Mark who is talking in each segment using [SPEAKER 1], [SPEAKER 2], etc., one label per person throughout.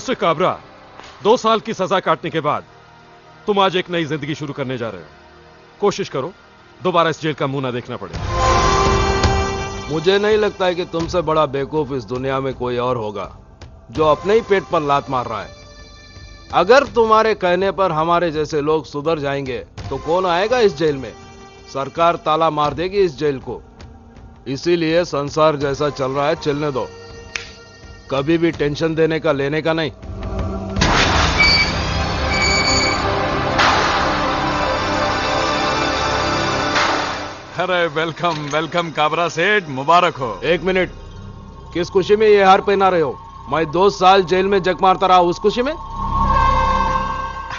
[SPEAKER 1] Mister Kabra, 2 साल की सजा काटने के बाद तुम आज एक नई जिंदगी शुरू करने जा रहे हो। कोशिश करो दोबारा इस जेल का मुंह ना देखना पड़े।
[SPEAKER 2] मुझे नहीं लगता है कि तुमसे बड़ा बेवकूफ इस दुनिया में कोई और होगा जो अपने ही पेट पर लात मार रहा है। अगर तुम्हारे कहने पर हमारे जैसे लोग सुधर जाएंगे तो कौन आएगा इस जेल में? सरकार ताला मार देगी इस जेल को। इसीलिए संसार जैसा चल रहा है चलने दो, कभी भी टेंशन देने का लेने का नहीं।
[SPEAKER 3] अरे वेलकम वेलकम काबरा सेठ, मुबारक हो।
[SPEAKER 2] एक मिनट, किस खुशी में ये हार पहना रहे हो? मैं 2 साल जेल में जग मारता रहा उस खुशी में?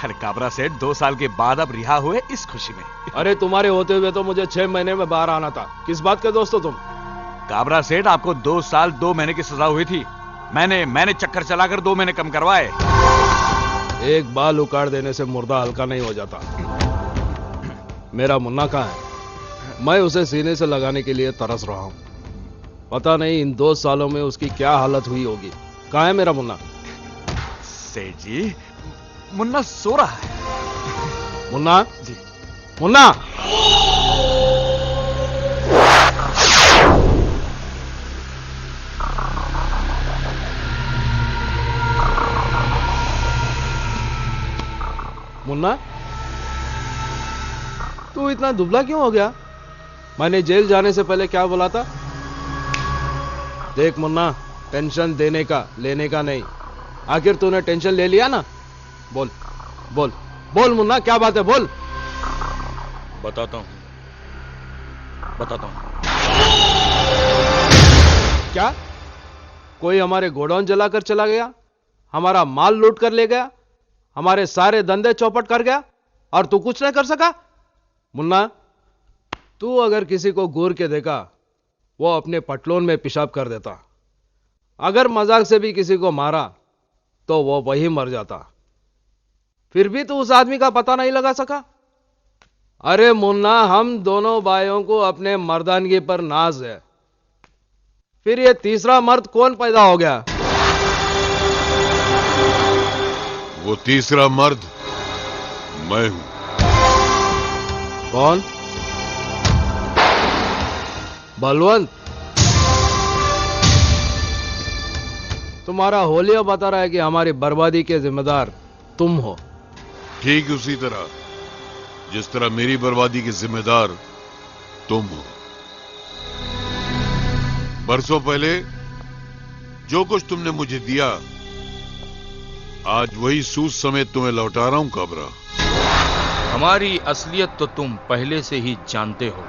[SPEAKER 3] अरे काबरा सेठ, 2 साल के बाद अब रिहा हुए इस खुशी में।
[SPEAKER 2] अरे तुम्हारे होते हुए तो मुझे 6 महीने में बाहर आना था। किस बात के दोस्त हो तुम?
[SPEAKER 3] काबरा सेठ, आपको 2 साल 2 महीने की सजा हुई थी। मैंने चक्कर चलाकर 2 महीने कम करवाए।
[SPEAKER 2] एक बाल उखाड़ देने से मुर्दा हल्का नहीं हो जाता। मेरा मुन्ना कहाँ है? मैं उसे सीने से लगाने के लिए तरस रहा हूं। पता नहीं इन 2 सालों में उसकी क्या हालत हुई होगी। कहाँ है मेरा मुन्ना?
[SPEAKER 3] सेठ जी, मुन्ना सो रहा है।
[SPEAKER 2] मुन्ना
[SPEAKER 3] जी।
[SPEAKER 2] मुन्ना! मुन्ना, तू इतना दुबला क्यों हो गया? मैंने जेल जाने से पहले क्या बोला था? देख मुन्ना, टेंशन देने का लेने का नहीं। आखिर तूने टेंशन ले लिया ना? बोल बोल बोल मुन्ना, क्या बात है? बोल।
[SPEAKER 3] बताता हूं।
[SPEAKER 2] क्या कोई हमारे गोडाउन जलाकर चला गया, हमारा माल लूट कर ले गया, हमारे सारे धंधे चौपट कर गया और तू कुछ नहीं कर सका? मुन्ना, तू अगर किसी को घूर के देखा वो अपने पटलोन में पेशाब कर देता। अगर मजाक से भी किसी को मारा तो वो वही मर जाता। फिर भी तू उस आदमी का पता नहीं लगा सका? अरे मुन्ना, हम दोनों भाइयों को अपने मर्दानगी पर नाज है। फिर ये तीसरा मर्द कौन पैदा हो गया?
[SPEAKER 4] वो तीसरा मर्द मैं हूं।
[SPEAKER 2] कौन? बलवंत? तुम्हारा होलिया बता रहा है कि हमारी बर्बादी के जिम्मेदार तुम हो।
[SPEAKER 4] ठीक उसी तरह जिस तरह मेरी बर्बादी के जिम्मेदार तुम हो। बरसों पहले जो कुछ तुमने मुझे दिया, आज वही सूद समेत तुम्हें लौटा रहा हूं काबरा।
[SPEAKER 5] हमारी असलियत तो तुम पहले से ही जानते हो,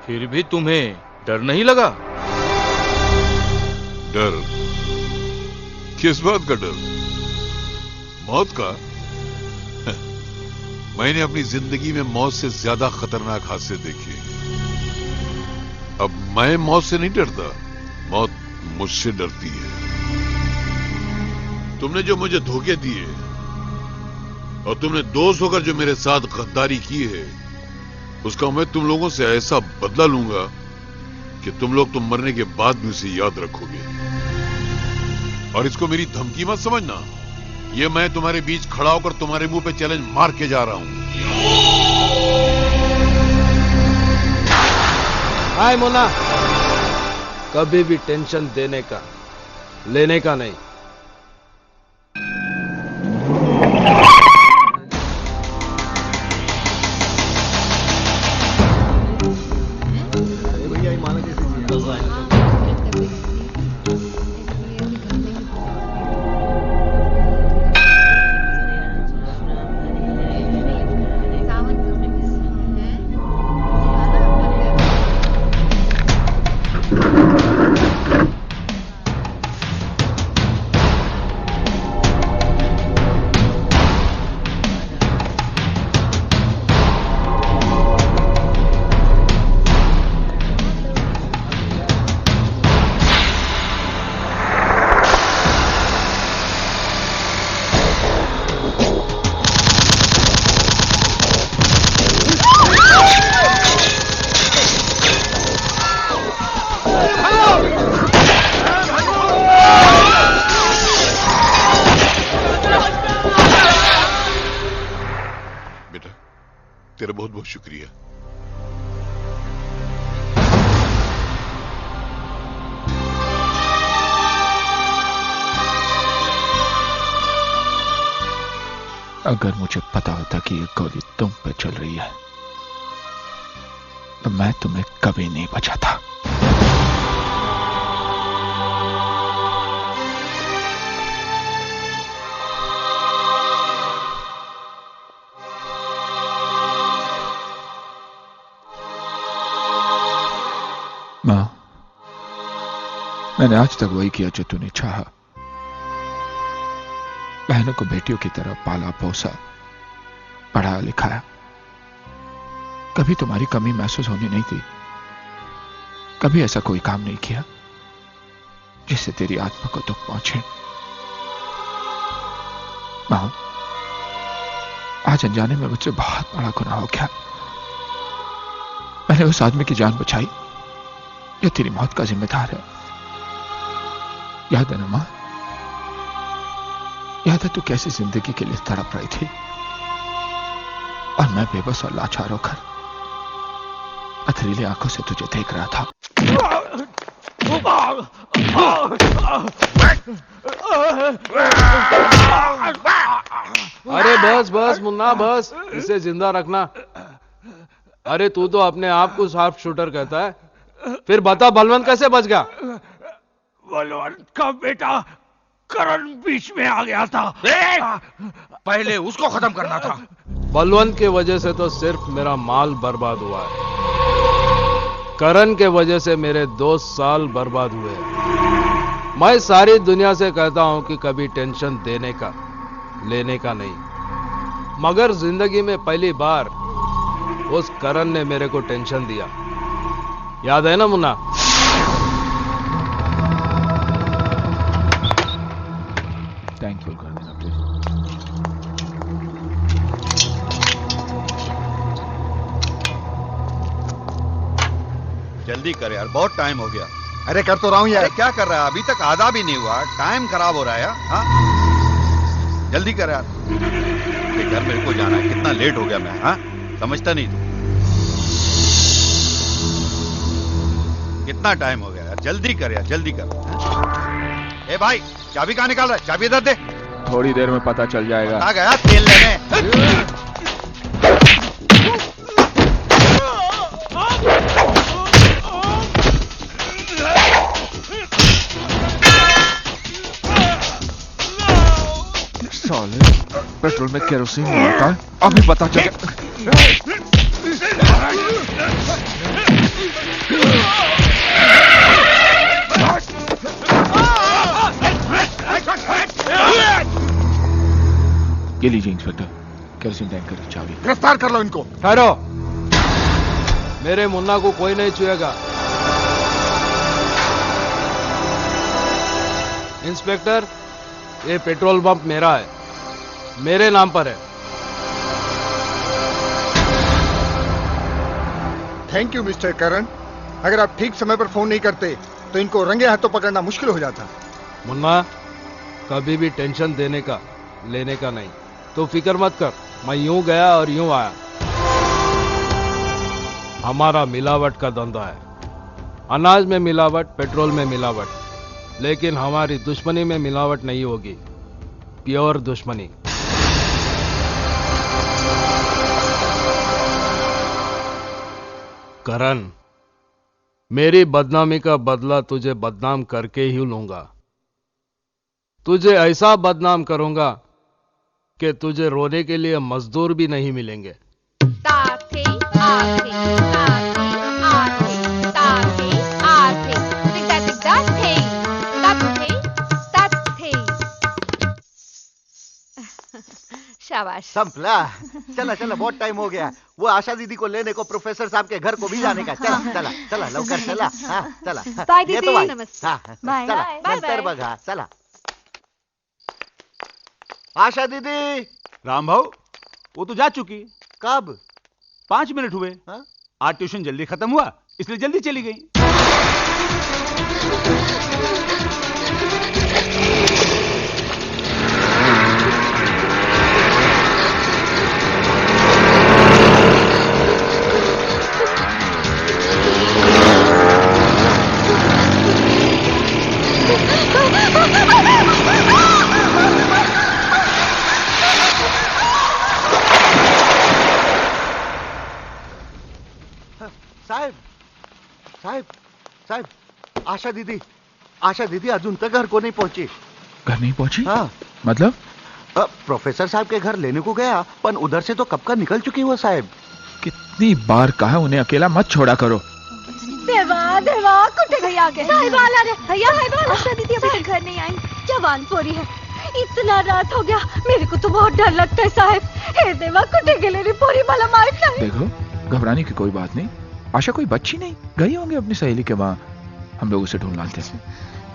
[SPEAKER 5] फिर भी तुम्हें डर नहीं लगा?
[SPEAKER 4] डर? किस बात का डर? मौत का? मैंने अपनी जिंदगी में मौत से ज्यादा खतरनाक हादसे देखे। अब मैं मौत से नहीं डरता, मौत मुझसे डरती है। तुमने जो मुझे धोखे दिए और तुमने दोस्त होकर जो मेरे साथ गद्दारी की है, उसका मैं तुम लोगों से ऐसा बदला लूंगा कि तुम लोग तो मरने के बाद भी उसे याद रखोगे। और इसको मेरी धमकी मत समझना, ये मैं तुम्हारे बीच खड़ा होकर तुम्हारे मुंह पे चैलेंज मार के जा रहा हूं।
[SPEAKER 2] हाय मुन्ना, कभी भी टेंशन देने का लेने का नहीं।
[SPEAKER 4] तेरा बहुत बहुत शुक्रिया।
[SPEAKER 6] अगर मुझे पता होता कि ये गोली तुम पे चल रही है तो मैं तुम्हें कभी नहीं बचाता। मां, मैंने आज तक वही किया जो तूने चाहा। बहनों को बेटियों की तरह पाला पोसा, पढ़ाया लिखाया। कभी तुम्हारी कमी महसूस होनी नहीं थी। कभी ऐसा कोई काम नहीं किया जिससे तेरी आत्मा को दुख पहुंचे। मां, आज अनजाने में मुझसे बहुत बड़ा गुनाह हो गया। मैंने उस आदमी की जान बचाई जो तेरी मौत का जिम्मेदार है। याद है ना मां? याद है तू कैसी जिंदगी के लिए तड़प रही थी और मैं बेबस और लाचार होकर पथरीली आंखों से तुझे देख रहा था।
[SPEAKER 2] अरे बस बस मुन्ना, बस, इसे जिंदा रखना। अरे तू तो अपने आप को शार्प शूटर कहता है, फिर बता बलवंत कैसे बच गया?
[SPEAKER 3] बलवंत का बेटा करण बीच में आ गया था।
[SPEAKER 5] पहले उसको खत्म करना था।
[SPEAKER 2] बलवंत के वजह से तो सिर्फ मेरा माल बर्बाद हुआ है, करण के वजह से मेरे 2 साल बर्बाद हुए। मैं सारी दुनिया से कहता हूं कि कभी टेंशन देने का लेने का नहीं, मगर जिंदगी में पहली बार उस करण ने मेरे को टेंशन दिया। याद है ना मुन्ना?
[SPEAKER 6] थैंकफुल कर देना प्लीज।
[SPEAKER 7] जल्दी कर यार, बहुत टाइम हो गया।
[SPEAKER 8] अरे कर तो रहा हूं यार।
[SPEAKER 7] अरे क्या कर रहा है? अभी तक आधा भी नहीं हुआ, टाइम खराब हो रहा है यार। हाँ जल्दी कर यार, ये घर मेरे को जाना है। कितना लेट हो गया मैं, हाँ समझता नहीं तू। कितना टाइम हो गया यार, जल्दी कर यार, जल्दी कर। ए भाई, चाबी कहां निकाल रहा है? चाबी इधर दे।
[SPEAKER 6] थोड़ी देर में पता चल जाएगा।
[SPEAKER 7] आ गया तेल लेने।
[SPEAKER 6] साले, पेट्रोल में केरोसिन नहीं होता है। अभी पता चल ये लीजिए इंस्पेक्टर, केरोसिन टैंकर की चाबी।
[SPEAKER 8] गिरफ्तार कर लो इनको।
[SPEAKER 2] ठहरो, मेरे मुन्ना को कोई नहीं छुएगा। इंस्पेक्टर, ये पेट्रोल पंप मेरा है, मेरे नाम पर है।
[SPEAKER 8] थैंक यू मिस्टर करण। अगर आप ठीक समय पर फोन नहीं करते तो इनको रंगे हाथों पकड़ना मुश्किल हो जाता।
[SPEAKER 2] मुन्ना, कभी भी टेंशन देने का लेने का नहीं, तो फिक्र मत कर। मैं यूं गया और यूं आया। हमारा मिलावट का धंधा है, अनाज में मिलावट, पेट्रोल में मिलावट, लेकिन हमारी दुश्मनी में मिलावट नहीं होगी। प्योर दुश्मनी। करण, मेरी बदनामी का बदला तुझे बदनाम करके ही लूंगा। तुझे ऐसा बदनाम करूंगा कि तुझे रोने के लिए मजदूर भी नहीं मिलेंगे।
[SPEAKER 9] ताथे आथे ताथे आथे ताथे आथे तिक ताथे ताथे शाबाश।
[SPEAKER 10] संपला। चला चला, बहुत टाइम हो गया। वो आशा दीदी को लेने को प्रोफेसर साहब के घर को भी जाने का। चला चला चला, लवकर चला। हाँ चला।
[SPEAKER 9] बाय
[SPEAKER 10] ये
[SPEAKER 9] दीदी।
[SPEAKER 10] तो भाई।
[SPEAKER 9] नमस्ते।
[SPEAKER 10] हाँ
[SPEAKER 9] बाय
[SPEAKER 10] चला,
[SPEAKER 9] बाय
[SPEAKER 10] नंतर बघा। चला आशा दीदी।
[SPEAKER 3] राम भाऊ, वो तो जा चुकी।
[SPEAKER 10] कब?
[SPEAKER 3] 5 मिनट हुए।
[SPEAKER 10] हाँ?
[SPEAKER 3] आज ट्यूशन जल्दी खत्म हुआ, इसलिए जल्दी चली गई।
[SPEAKER 10] साहेब, आशा दीदी अजून तक घर को नहीं पहुंची.
[SPEAKER 6] घर नहीं पहुंची?
[SPEAKER 10] हाँ.
[SPEAKER 6] मतलब?
[SPEAKER 10] प्रोफेसर साहब के घर लेने को गया, पर उधर से तो कब का निकल चुकी वो साहब.
[SPEAKER 6] कितनी बार कहा उन्हें अकेला मत छोड़ा करो.
[SPEAKER 9] देवा देवा कुटे भैया आ गए. साहिब आला रे भैया. आशा दीदी अभी तक घर नहीं आई. जवान पोरी है. इतना रात हो गया, मेरे को तो बहुत डर लगता है साहब. हे देवा कुटे गेले रे पोरी मला माहित नाही.
[SPEAKER 6] देखो, घबराने की कोई बात नहीं. आशा कोई बच्ची नहीं, गई होंगे अपनी सहेली के वहाँ. हम लोग उसे ढूंढ लाते हैं.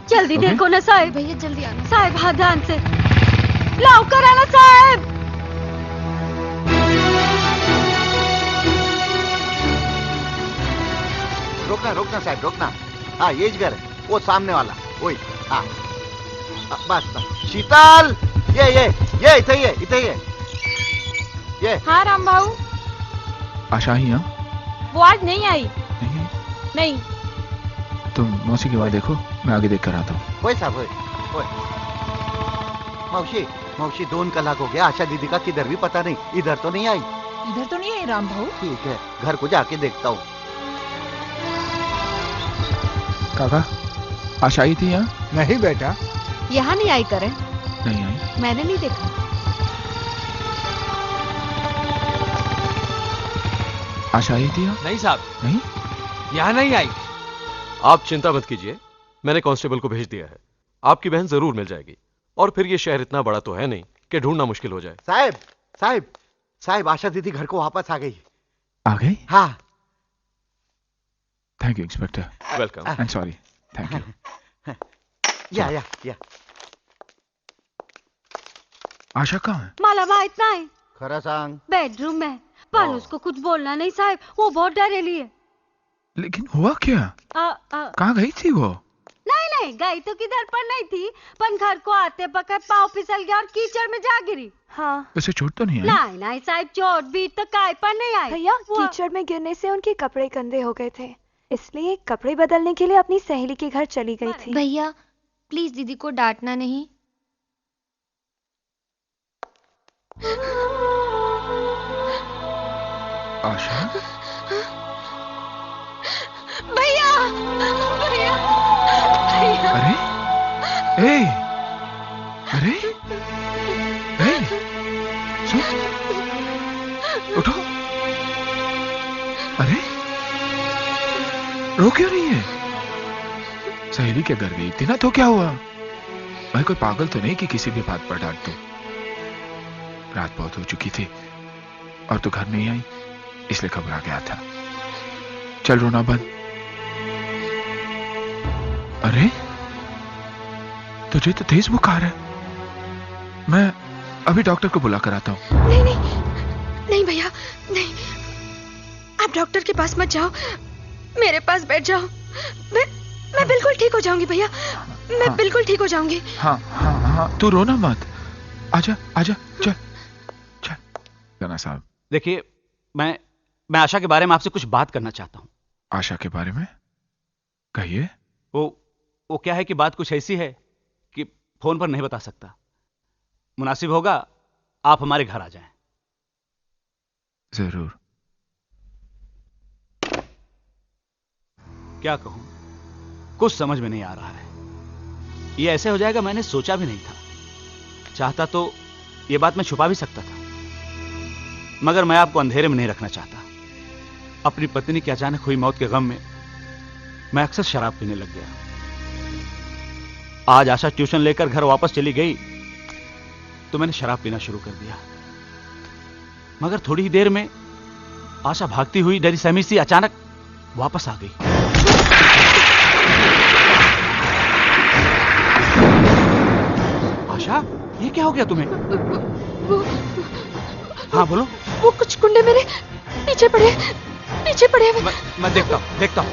[SPEAKER 9] जल्दी देखो ना साहब. भैया जल्दी आना साहब. हाँ ध्यान से लाओ कर आना साहब.
[SPEAKER 10] रोकना साहब, रोकना. हाँ, ये घर है, वो सामने वाला वही. हाँ बस. शीतल, ये इथे ही है. ये.
[SPEAKER 9] हाँ राम भाऊ.
[SPEAKER 6] आशा ही? हाँ,
[SPEAKER 9] वो आज नहीं आई. नहीं.
[SPEAKER 6] तुम मौसी की बात देखो, मैं आगे देख कर आता हूँ.
[SPEAKER 10] वही साहब, वही. मौसी 2 कलाक हो गया. आशा दीदी का किधर भी पता नहीं. इधर तो नहीं आई.
[SPEAKER 11] इधर तो नहीं है राम भाऊ.
[SPEAKER 10] ठीक है, घर को जाके देखता हूँ.
[SPEAKER 6] काका, आशा आई थी यहाँ?
[SPEAKER 8] नहीं बेटा.
[SPEAKER 9] यहाँ नहीं आई करे.
[SPEAKER 6] नहीं आई.
[SPEAKER 9] मैंने नहीं देखा.
[SPEAKER 6] आशा आई थी यहाँ?
[SPEAKER 2] नहीं साहब,
[SPEAKER 6] नहीं,
[SPEAKER 2] यहाँ नहीं आई.
[SPEAKER 1] आप चिंता मत कीजिए, मैंने कांस्टेबल को भेज दिया है. आपकी बहन जरूर मिल जाएगी. और फिर ये शहर इतना बड़ा तो है नहीं कि ढूंढना मुश्किल हो जाए.
[SPEAKER 10] साहब, आशा दीदी घर को वापस आ गई.
[SPEAKER 6] आ गई?
[SPEAKER 10] हाँ.
[SPEAKER 6] Thank you inspector.
[SPEAKER 1] Welcome.
[SPEAKER 6] I am sorry. Thank you.
[SPEAKER 10] या.
[SPEAKER 6] आशा कहाँ है?
[SPEAKER 9] मला माहित नाही.
[SPEAKER 10] खरं सांग.
[SPEAKER 9] बेडरूम में. पर उसको कुछ बोलना नहीं साहब, वो बहुत डरेली है.
[SPEAKER 6] लेकिन हुआ क्या? कहाँ गई थी वो?
[SPEAKER 9] नहीं, गई तो किधर पर नहीं थी, पर घर को आते पकड़ पाँव फिसल गया और कीचड़ में जा गिरी. हाँ.
[SPEAKER 6] वैसे चोट तो नहीं आई?
[SPEAKER 9] नहीं साहब, चोट भी तो काय पर नहीं आई.
[SPEAKER 12] भैया, कीचड़ में गिरने से उनके कपड़े गंदे हो गए थे, इसलिए कपड़े बदलने के लिए अपनी सहेली के घर चली गई थी.
[SPEAKER 13] भैया प्लीज दीदी को डांटना नहीं.
[SPEAKER 6] आशा?
[SPEAKER 9] भैया.
[SPEAKER 6] अरे, अरे, सुन, उठो. अरे, रो क्यों रही है? सहेली के घर गई थी ना, तो क्या हुआ? मैं कोई पागल तो नहीं कि किसी भी बात पर डांट दूं. रात बहुत हो चुकी थी और तू घर नहीं आई, इसलिए घबरा गया था. चल रोना बंद. अरे, तुझे तो तेज बुखार है. मैं अभी डॉक्टर को बुला कर आता हूँ.
[SPEAKER 12] नहीं भैया, नहीं. आप डॉक्टर के पास मत जाओ, मेरे पास बैठ जाओ. मैं बिल्कुल ठीक हो जाऊंगी भैया. मैं बिल्कुल ठीक हो जाऊंगी.
[SPEAKER 6] हाँ, तू रोना मत. आजा, चल. जना साहब,
[SPEAKER 3] देखिए, मैं आशा के बारे में आपसे कुछ बात करना चाहता हूं.
[SPEAKER 6] आशा के बारे में? कहिए.
[SPEAKER 3] वो क्या है कि बात कुछ ऐसी है कि फोन पर नहीं बता सकता. मुनासिब होगा आप हमारे घर आ जाएं.
[SPEAKER 6] जरूर.
[SPEAKER 3] क्या कहूं, कुछ समझ में नहीं आ रहा है. ये ऐसे हो जाएगा मैंने सोचा भी नहीं था. चाहता तो ये बात मैं छुपा भी सकता था, मगर मैं आपको अंधेरे में नहीं रखना चाहता. अपनी पत्नी की अचानक हुई मौत के गम में मैं अक्सर शराब पीने लग गया. आज आशा ट्यूशन लेकर घर वापस चली गई तो मैंने शराब पीना शुरू कर दिया. मगर थोड़ी ही देर में आशा भागती हुई डरी सहमी सी अचानक वापस आ गई. आशा, ये क्या हो गया तुम्हें? हाँ बोलो.
[SPEAKER 12] वो कुछ गुंडे मेरे पीछे पड़े.
[SPEAKER 3] मैं देखता हूं.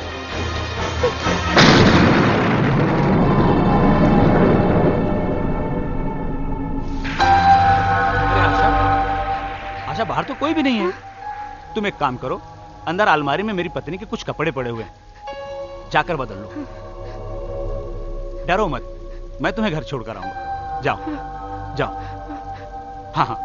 [SPEAKER 3] आशा, बाहर तो कोई भी नहीं है. तुम एक काम करो, अंदर अलमारी में मेरी पत्नी के कुछ कपड़े पड़े हुए हैं, जाकर बदल लो. डरो मत, मैं तुम्हें घर छोड़कर आऊंगा. जाओ. हाँ.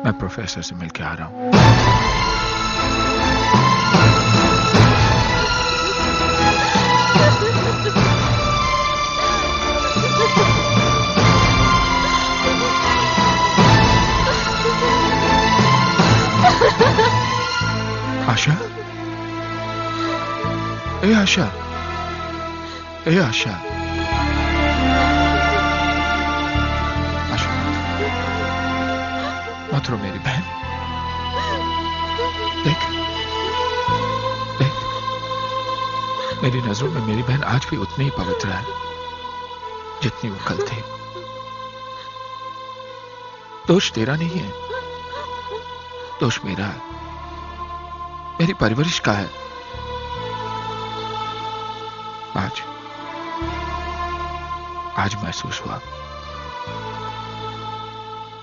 [SPEAKER 6] मैं प्रोफेसर से मिलके आ रहा हूं। आशा, ए आशा, ए आशा, मत रो मेरी बहन। देख देख, मेरी नजरों में मेरी बहन आज भी उतनी ही पवित्र है जितनी वो कल थी। दोष तेरा नहीं है, दोष मेरा है, मेरी परवरिश का है। आज महसूस हुआ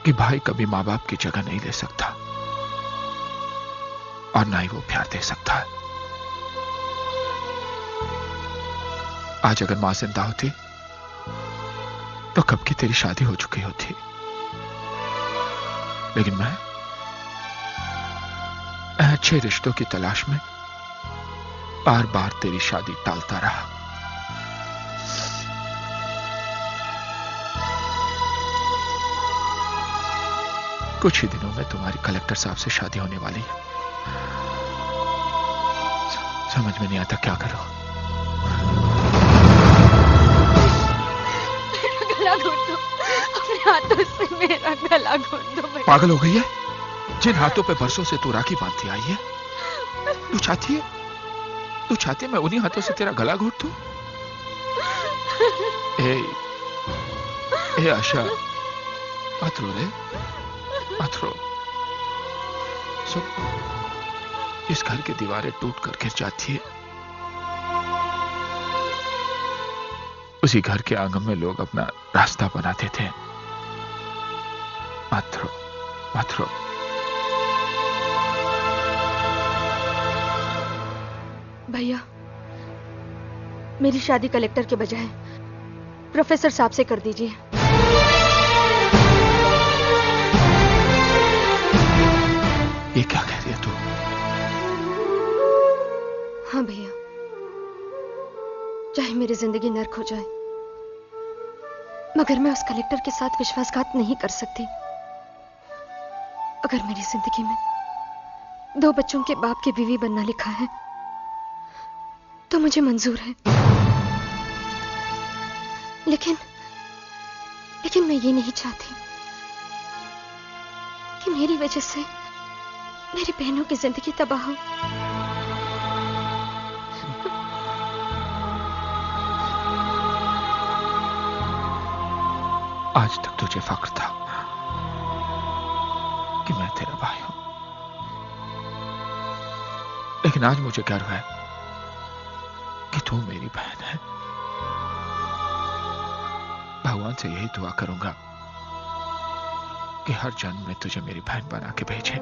[SPEAKER 6] कि भाई कभी मां बाप की जगह नहीं ले सकता और ना ही वो प्यार दे सकता है। आज अगर मां जिंदा होती तो कब की तेरी शादी हो चुकी होती, लेकिन मैं अच्छे रिश्तों की तलाश में बार बार तेरी शादी टालता रहा। कुछ ही दिनों में तुम्हारी कलेक्टर साहब से शादी होने वाली है। समझ में नहीं आता क्या करो।
[SPEAKER 12] मेरा गला घोट दो, अपने हाथों से मेरा गला घोट दो।
[SPEAKER 6] पागल हो गई है? जिन हाथों पे बरसों से तू राखी बांधती आई है, तू चाहती है मैं उन्हीं हाथों से तेरा गला घोट दूं? ए आशा, मत रो रे, मत रो। सुन, इस घर की दीवारें टूट कर गिर जाती है, उसी घर के आंगन में लोग अपना रास्ता बनाते थे। मत रो, मत रो।
[SPEAKER 12] भैया, मेरी शादी कलेक्टर के बजाय प्रोफेसर साहब से कर दीजिए।
[SPEAKER 6] ये क्या कह रही है तू?
[SPEAKER 12] हाँ भैया, चाहे मेरी जिंदगी नर्क हो जाए, मगर मैं उस कलेक्टर के साथ विश्वासघात नहीं कर सकती। अगर मेरी जिंदगी में 2 बच्चों के बाप की बीवी बनना लिखा है तो मुझे मंजूर है, लेकिन मैं ये नहीं चाहती कि मेरी वजह से मेरी बहनों की जिंदगी तबाह हो।
[SPEAKER 6] आज तक तुझे फख्र था कि मैं तेरा भाई हूं, लेकिन आज मुझे गर्व है कि तू मेरी बहन है। भगवान से यही दुआ करूंगा कि हर जन्म में तुझे मेरी बहन बना के भेजे।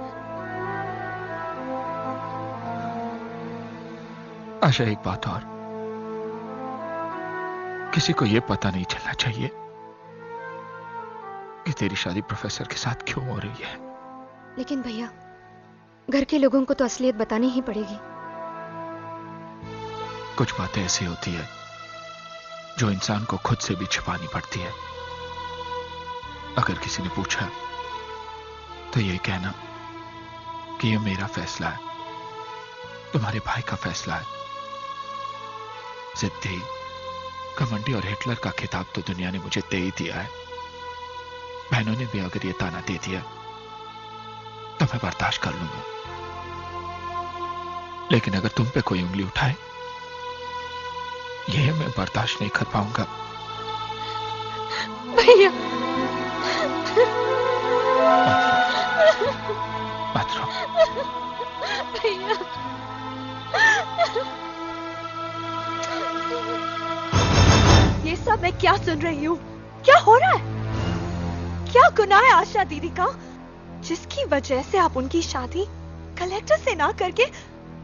[SPEAKER 6] आशा, एक बात और, किसी को यह पता नहीं चलना चाहिए कि तेरी शादी प्रोफेसर के साथ क्यों हो रही है।
[SPEAKER 12] लेकिन भैया, घर के लोगों को तो असलियत बतानी ही पड़ेगी।
[SPEAKER 6] कुछ बातें ऐसी होती है जो इंसान को खुद से भी छिपानी पड़ती है। अगर किसी ने पूछा तो यही कहना कि यह मेरा फैसला है, तुम्हारे भाई का फैसला है। जिद्दी, घमंडी और हिटलर का खिताब तो दुनिया ने मुझे दे ही दिया है। बहनों ने भी अगर ये ताना दे दिया तो मैं बर्दाश्त कर लूंगा, लेकिन अगर तुम पे कोई उंगली उठाए ये मैं बर्दाश्त नहीं कर पाऊंगा।
[SPEAKER 12] भैया
[SPEAKER 6] मत रो।
[SPEAKER 12] भैया
[SPEAKER 9] ये सब मैं क्या सुन रही हूँ? क्या हो रहा है? क्या गुनाह है आशा दीदी का, जिसकी वजह से आप उनकी शादी कलेक्टर से ना करके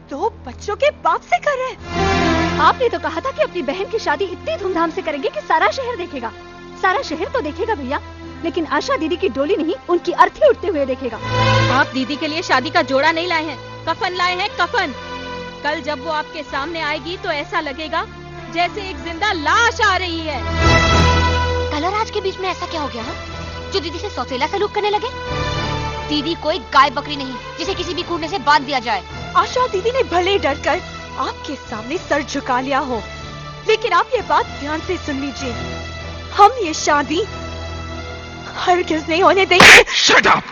[SPEAKER 9] 2 बच्चों के बाप से कर रहे हैं? आपने तो कहा था कि अपनी बहन की शादी इतनी धूमधाम से करेंगे कि सारा शहर देखेगा। सारा शहर तो देखेगा भैया, लेकिन आशा दीदी की डोली नहीं, उनकी अर्थी उठते हुए देखेगा।
[SPEAKER 14] आप दीदी के लिए शादी का जोड़ा नहीं लाए हैं, कफन लाए हैं, कफन। कल जब वो आपके सामने आएगी तो ऐसा लगेगा जैसे एक जिंदा लाश आ रही है।
[SPEAKER 13] कल और आज के बीच में ऐसा क्या हो गया है जो दीदी से सौतेला सलूक करने लगे? दीदी कोई गाय बकरी नहीं जिसे किसी भी कूड़ने से बांध दिया जाए।
[SPEAKER 9] आशा दीदी ने भले डर कर आपके सामने सर झुका लिया हो, लेकिन आप ये बात ध्यान से सुन लीजिए, हम ये शादी हरगिज़ नहीं होने देंगे।
[SPEAKER 6] Shut up!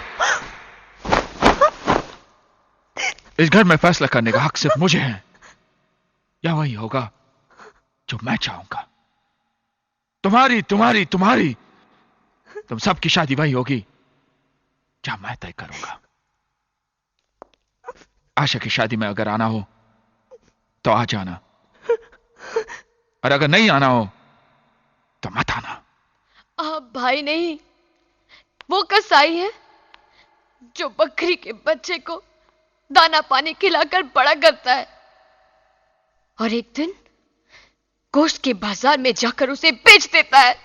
[SPEAKER 6] इस घर में फैसला करने का हक सिर्फ मुझे है, या वही होगा जो मैं चाहूंगा। तुम्हारी तुम्हारी तुम्हारी तुम सबकी शादी वही होगी जहां मैं तय करूंगा। आशा की शादी में अगर आना हो तो आ जाना, और अगर नहीं आना हो तो मत आना।
[SPEAKER 12] आप भाई नहीं, वो कसाई है जो बकरी के बच्चे को दाना पानी खिलाकर बड़ा करता है और एक दिन गोश्त के बाजार में जाकर उसे बेच देता है।